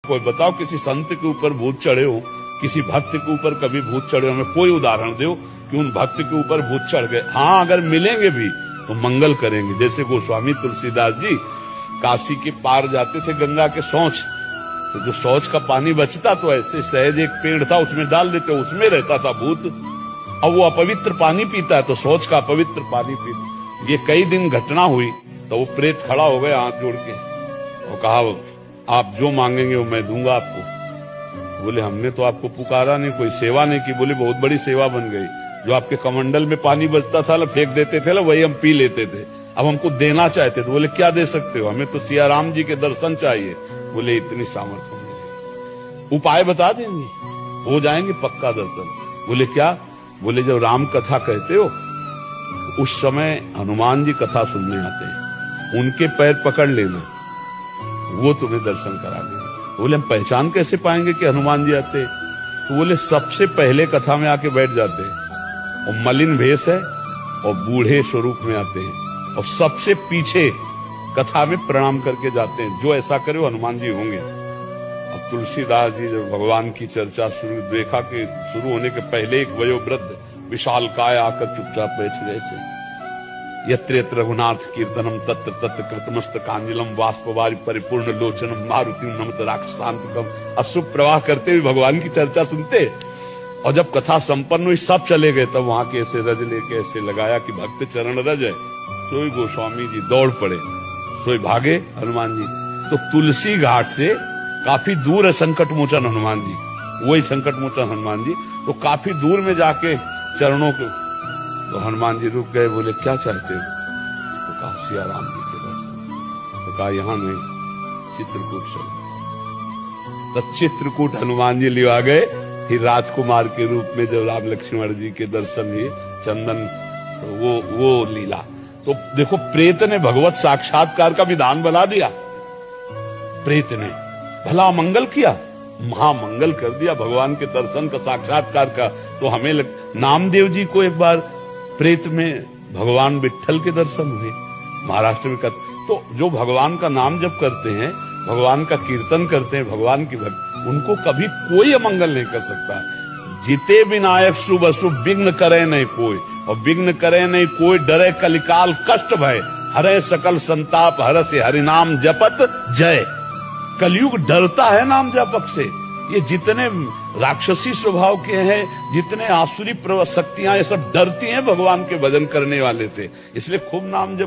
कोई बताओ किसी संत के ऊपर भूत चढ़े हो, किसी भक्त के ऊपर कभी भूत चढ़े हो, हमें कोई उदाहरण दो कि उन भक्त के ऊपर भूत चढ़ गए। हाँ, अगर मिलेंगे भी तो मंगल करेंगे। जैसे गोस्वामी तुलसीदास जी काशी के पार जाते थे गंगा के शौच, तो जो शौच का पानी बचता तो ऐसे सहज एक पेड़ था उसमें डाल देते, उसमें रहता था भूत। अब वो अपवित्र पानी पीता है तो शौच का अपवित्र पानी पीता। ये कई दिन घटना हुई तो वो प्रेत खड़ा हो गया हाथ जोड़ के और कहा आप जो मांगेंगे वो मैं दूंगा आपको। बोले हमने तो आपको पुकारा नहीं, कोई सेवा नहीं की। बोले बहुत बड़ी सेवा बन गई, जो आपके कमंडल में पानी बचता था फेंक देते थे वही हम पी लेते थे, अब हमको देना चाहते थे। बोले क्या दे सकते हो? हमें तो सिया राम जी के दर्शन चाहिए। बोले इतनी सामर्थ्य नहीं, उपाय बता देंगे, हो जाएंगे पक्का दर्शन। बोले क्या? बोले जब राम कथा कहते हो उस समय हनुमान जी कथा सुनने आते हैं, उनके पैर पकड़ लेना, वो तुम्हें दर्शन करा देंगे। बोले हम पहचान कैसे पाएंगे कि हनुमान जी आते? तो बोले सबसे पहले कथा में आके बैठ जाते हैं और मलिन भेष है और बूढ़े स्वरूप में आते हैं और सबसे पीछे कथा में प्रणाम करके जाते हैं। जो ऐसा करे वो हनुमान जी होंगे। अब तुलसीदास जी जब भगवान की चर्चा शुरू देखा कि शुरू होने के पहले एक वयोवृद्ध विशाल काय आकर चुपचाप बैठ गए थे। यत्र यत्र रघुनाथ कीर्तनम तत्र तत्र कृतमस्तकांजलम बाष्पवारि परिपूर्ण लोचनम मारुतिम नमत राक्षसांतकम। अश्रु प्रवाह करते हुए भगवान की चर्चा सुनते। और जब कथा संपन्न हुई सब चले गए तब वहां के ऐसे रज लेके ऐसे लगाया कि भक्त चरण रज है। सोई गोस्वामी जी दौड़ पड़े, सोई भागे हनुमान जी। तो तुलसी घाट से काफी दूर है संकट मोचन हनुमान जी, वही संकट मोचन हनुमान जी। तो काफी दूर में जाके चरणों को तो हनुमान जी रुक गए। बोले क्या चाहते हो? तो कहा सिया राम जी के दर्शन। तो कहा यहाँ नहीं, चित्रकूट चलो। तो चित्रकूट हनुमान जी ले आ गए फिर राजकुमार के रूप में। जब राम लक्ष्मण जी के दर्शन हुए चंदन, तो वो लीला। तो देखो प्रेत ने भगवत साक्षात्कार का विधान बना दिया। प्रेत ने भला मंगल किया, महामंगल कर दिया भगवान के दर्शन का, साक्षात्कार का। तो हमें नामदेव जी को एक बार प्रेत में भगवान विट्ठल के दर्शन हुए महाराष्ट्र में। तो जो भगवान का नाम जप करते हैं, भगवान का कीर्तन करते हैं, भगवान की भक्ति, उनको कभी कोई अमंगल नहीं कर सकता। जिते विनायक शुभ अशुभ विघ्न करे नहीं कोई, और विघ्न करे नहीं कोई, डरे कलिकाल कष्ट भय, हरे सकल संताप हरसे हरिनाम जपत जय। कलयुग डरता है नाम जपक से। ये जितने राक्षसी स्वभाव के हैं, जितने आसुरी शक्तियां, ये सब डरती हैं भगवान के भजन करने वाले से। इसलिए खूब नाम जप